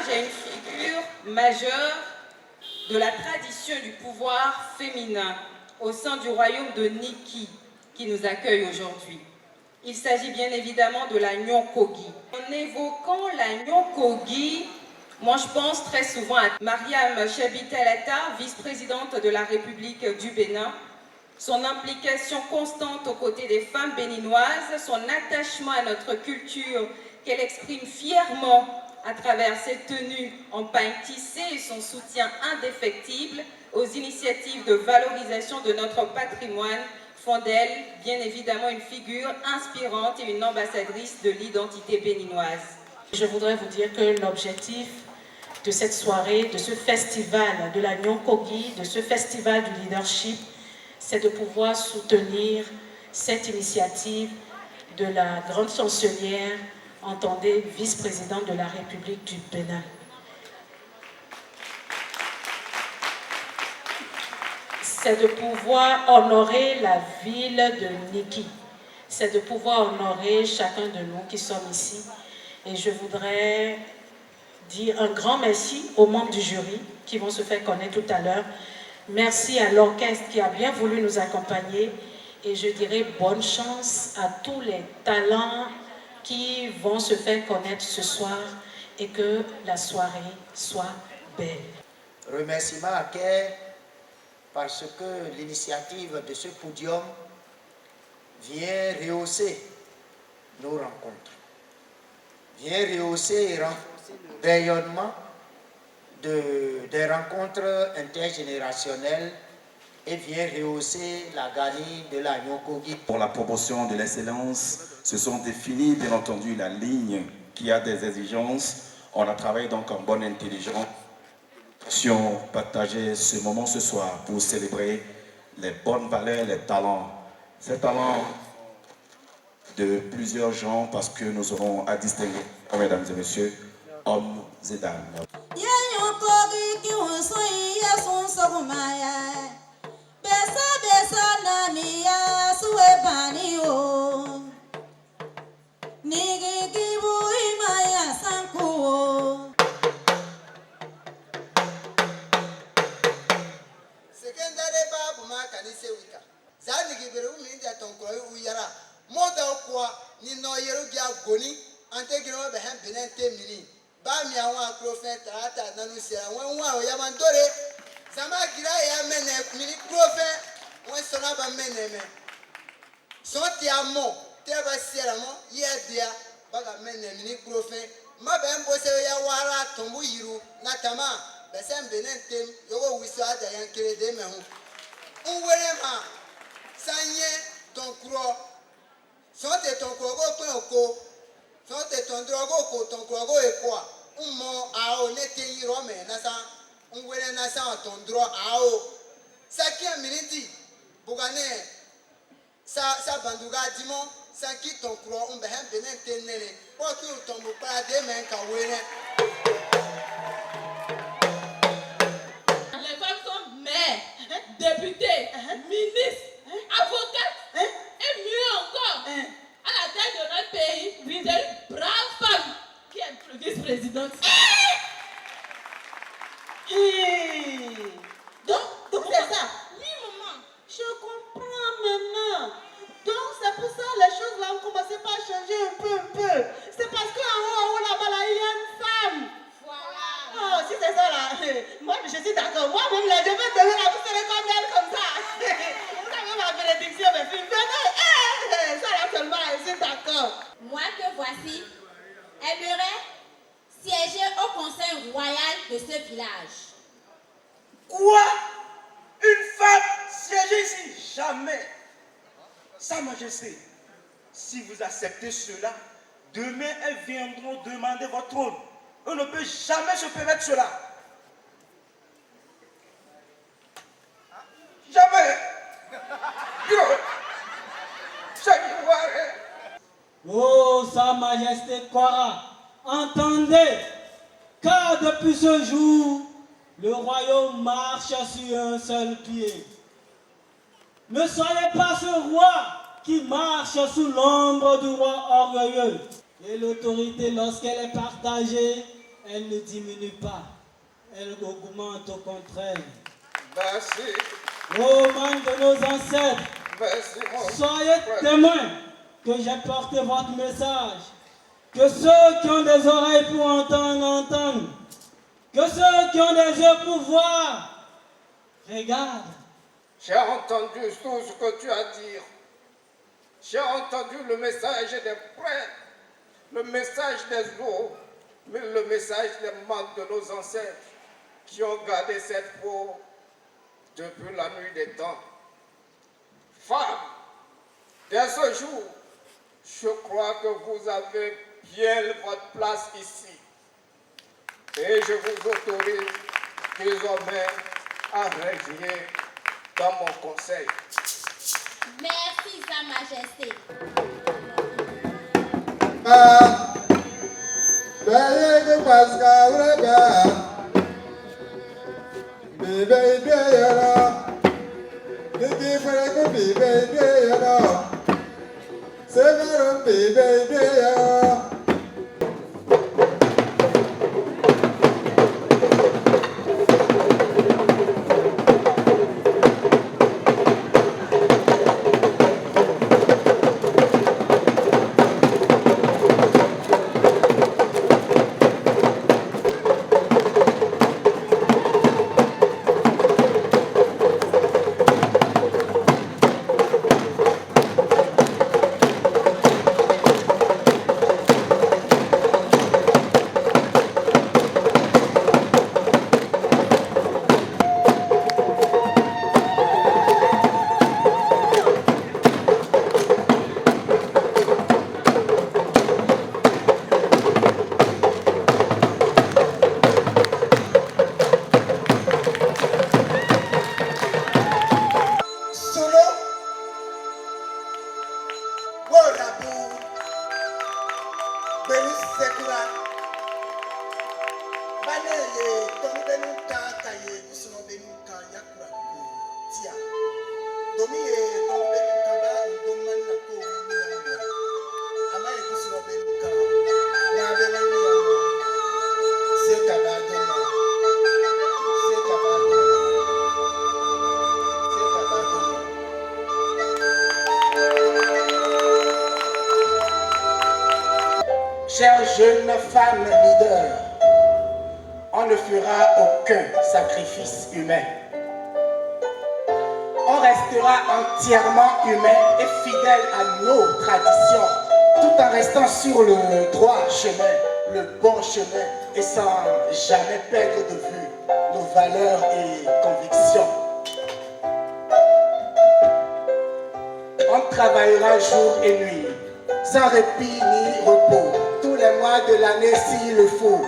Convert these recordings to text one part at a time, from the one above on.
à une figure majeure de la tradition du pouvoir féminin au sein du royaume de Niki qui nous accueille aujourd'hui. Il s'agit bien évidemment de la Nyokogi. En évoquant la Nyokogi, moi je pense très souvent à Mariam Chabitelata, vice-présidente de la République du Bénin, son implication constante aux côtés des femmes béninoises, son attachement à notre culture qu'elle exprime fièrement à travers ses tenues en pagne tissé et son soutien indéfectible aux initiatives de valorisation de notre patrimoine font d'elle bien évidemment une figure inspirante et une ambassadrice de l'identité béninoise. Je voudrais vous dire que l'objectif de cette soirée, de ce festival de la Nyokogi, de ce festival du leadership, c'est de pouvoir soutenir cette initiative de la grande chancelière, entendez, vice-présidente de la République du Bénin. C'est de pouvoir honorer la ville de Niki. C'est de pouvoir honorer chacun de nous qui sommes ici. Et je voudrais dire un grand merci aux membres du jury qui vont se faire connaître tout à l'heure. Merci à l'orchestre qui a bien voulu nous accompagner. Et je dirais bonne chance à tous les talents qui vont se faire connaître ce soir et que la soirée soit belle. Remerciement à Kay parce que l'initiative de ce podium vient rehausser nos rencontres, vient rehausser et renforcer le rayonnement des rencontres intergénérationnelles et vient rehausser la galerie de la Nyokogi. Pour la promotion de l'excellence, se sont définies bien entendu la ligne qui a des exigences. On a travaillé donc en bonne intelligence. Partager ce moment ce soir pour célébrer les bonnes valeurs, les talents. Ces talents de plusieurs genres parce que nous aurons à distinguer, mesdames et messieurs, hommes et dames. Les femmes sont maires, députés, ministres, avocates et mieux encore. À la tête de notre pays, c'est une brave femme qui est vice-présidente. Donc c'est ça. Oui, maman. Je comprends maintenant. Donc c'est pour ça les choses là ont commencé par changer un peu. C'est parce qu'en haut là-bas là, il y a une femme. Voilà. Oh, si c'est ça là, moi je suis d'accord. Moi-même là, je vais devenir la vous serez comme elle comme ça. Vous avez ma bénédiction, mes filles. Venez, ça là seulement, je suis d'accord. Moi que voici, aimerait siéger au conseil royal de ce village. Quoi? Une femme siéger ici? Jamais. Sa Majesté, si vous acceptez cela, demain elles viendront demander votre trône. On ne peut jamais se permettre cela. Jamais. Oh, Sa Majesté Kwara, entendez, car depuis ce jour, le royaume marche sur un seul pied. Ne soyez pas ce roi qui marche sous l'ombre du roi orgueilleux. Et l'autorité, lorsqu'elle est partagée, elle ne diminue pas, elle augmente au contraire. Merci. Ô membres de nos ancêtres, Merci, mon soyez frère. témoins que j'ai porté votre message. Que ceux qui ont des oreilles pour entendre, entendent. Que ceux qui ont des yeux pour voir, regardent. J'ai entendu tout ce que tu as dit. J'ai entendu le message des frères, le message des eaux, mais le message des membres de nos ancêtres qui ont gardé cette peau depuis la nuit des temps. Femmes, dès ce jour, je crois que vous avez bien votre place ici. Et je vous autorise désormais à régner dans mon conseil. Merci, Sa Majesté. Chère jeune femme leader, on ne fera aucun sacrifice humain. On restera entièrement humain et fidèle à nos traditions, tout en restant sur le droit chemin, le bon chemin, et sans jamais perdre de vue nos valeurs et convictions. On travaillera jour et nuit, sans répit ni repos, tous les mois de l'année s'il le faut.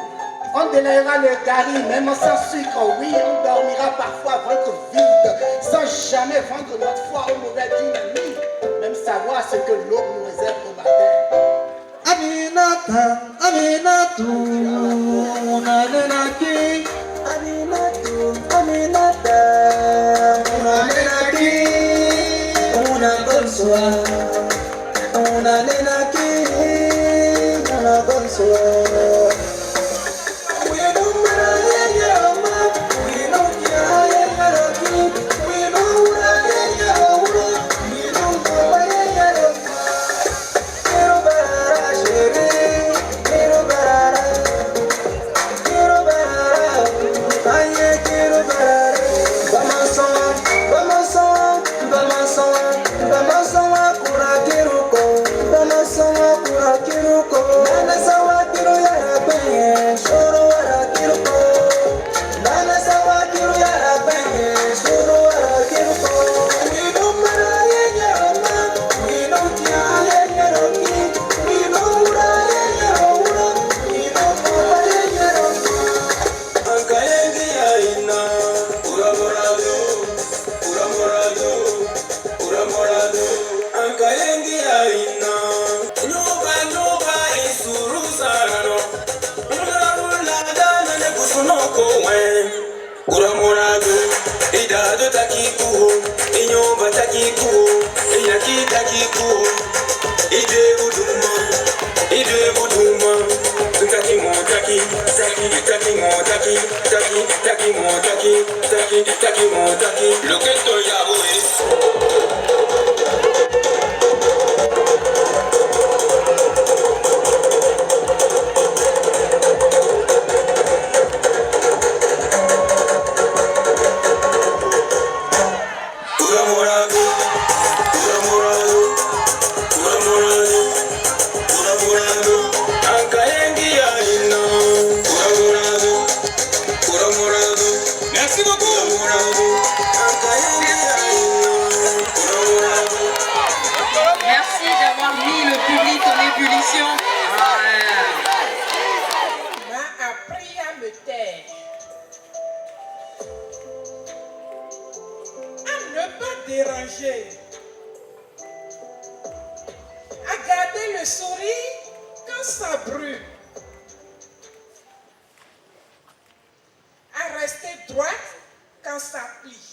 On délayera le gari, même sans sucre, oui, on dormira parfois ventre vide, sans jamais vendre notre foi au mauvais d'une nuit, même savoir ce que l'aube nous réserve au matin. Aminata, Aminatu, Nanenaki, Aminatu, Aminata, Nanenaki, una consola, una nenaki, una consola. Ide buduma, tukaki mo taki, taki. Lo que estoy Merci beaucoup. Merci d'avoir mis le public en ébullition. M'a appris à me taire, à ne pas déranger, à garder le sourire quand ça brûle, à rester droite quand ça plie.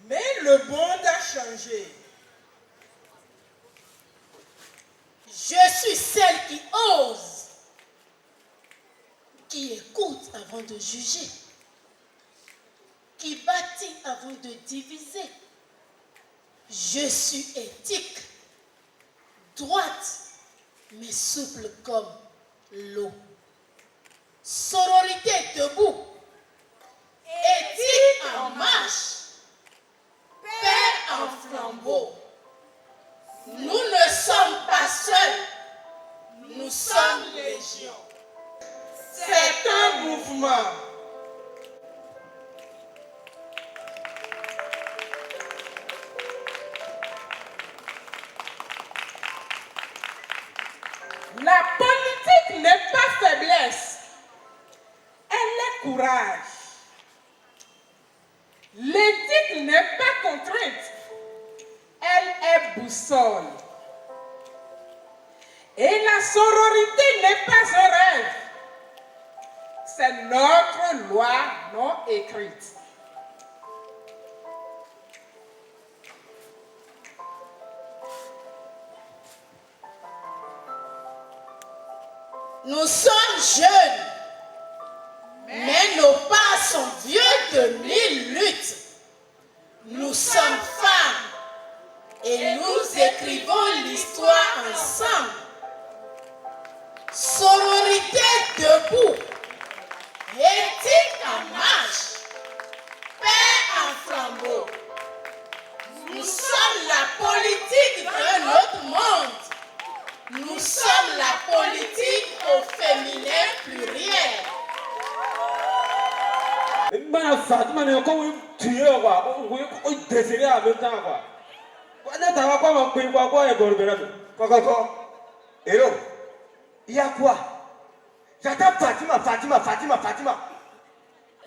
Mais le monde a changé. Je suis celle qui ose, qui écoute avant de juger, qui bâtit avant de diviser. Je suis éthique, droite, mais souple comme l'eau. Sororité debout, éthique en marche, paix en flambeau. Nous ne sommes pas seuls, nous sommes légion. C'est un mouvement. La politique n'est pas faiblesse, elle est courage. L'éthique n'est pas contrainte, elle est boussole. Et la sororité n'est pas un rêve, c'est notre loi non écrite. Nous sommes jeunes, mais nos pas sont vieux de 1000 luttes. Nous sommes femmes et nous écrivons l'histoire ensemble. Sororité debout, éthique en marche, paix en flambeau. Nous sommes la politique d'un autre monde. Nous sommes la politique au féminin pluriel. Mana Fatima ne ko tuye quoi, ko désirer en même temps quoi. Wana tawa kwa mpe kwa e borbera. Kokoko. Hello. Il y a quoi? J'attends Fatima.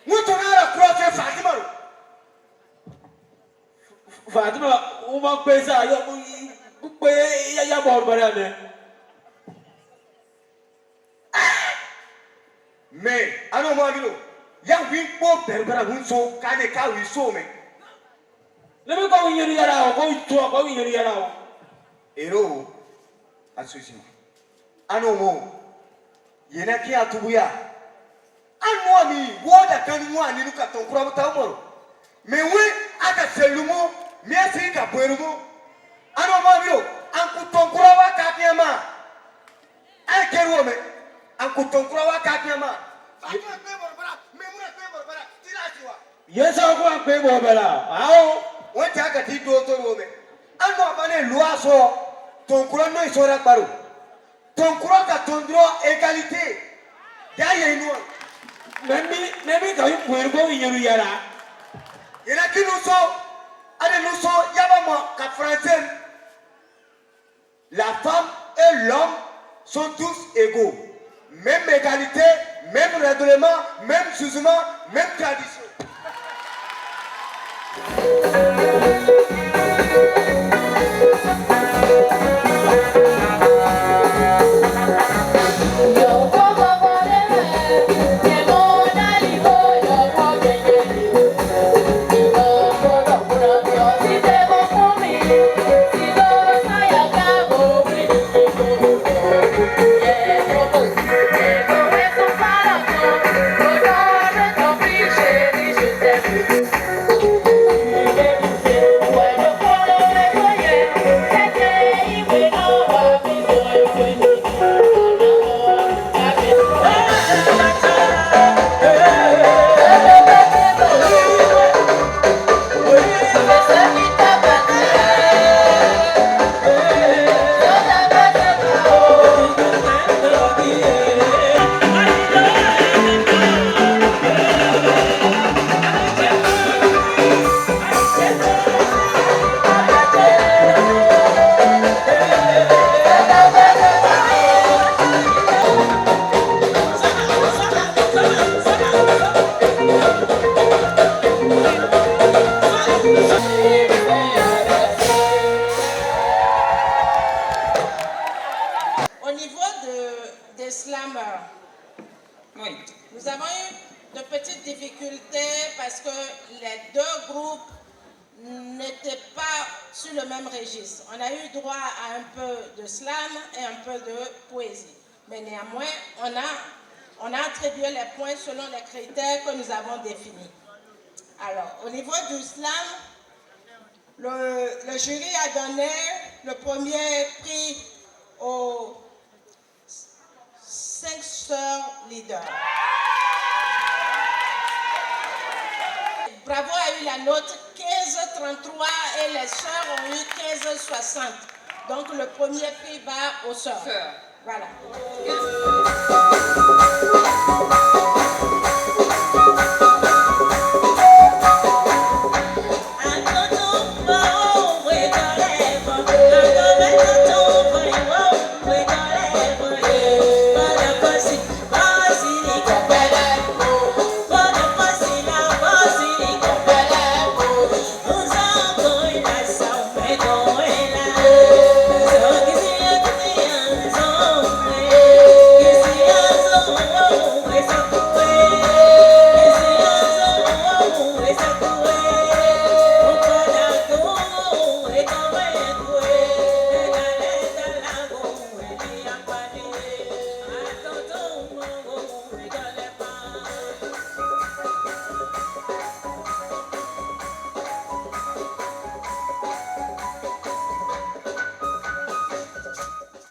Nous tournons la croix sur Fatima. Fatima, on va payer ça, il y a borbera ne. Mais, alors moi, il y a une pauvre personne qui a un so, mais. Ne me pas venir yara, toi, pas venir yara. Hello. Association. Anomo. Yena ki atubuya. Anwa mi, woda kanwa ni nuka tonkura tamoro. Mais oui, aka selumo, mi asika buerumo. Anomo miro, anku tonkura wa kakiama. Akeruo me. Anku tonkura wa kakiama. Yes, I go and pay Bobella. How? What Taka did to me? I'm not a loaso. Tonkura no is ora paru. Tonkura ka tondro égalité. Yaya no. Maybe going to go in your yara. Yenaki no so. Ade no so yabama ka français. La femme et l'homme sont tous égaux. Même égalité, même règlement, même jugement, même tradition. Yeah. que les deux groupes n'étaient pas sur le même registre. On a eu droit à un peu de slam et un peu de poésie. Mais néanmoins, on a attribué les points selon les critères que nous avons définis. Alors, au niveau du slam, le jury a donné le premier prix aux 5 sœurs leaders. Bravo a eu la note 15,33 et les sœurs ont eu 15,60. Donc le premier prix va aux sœurs. Voilà.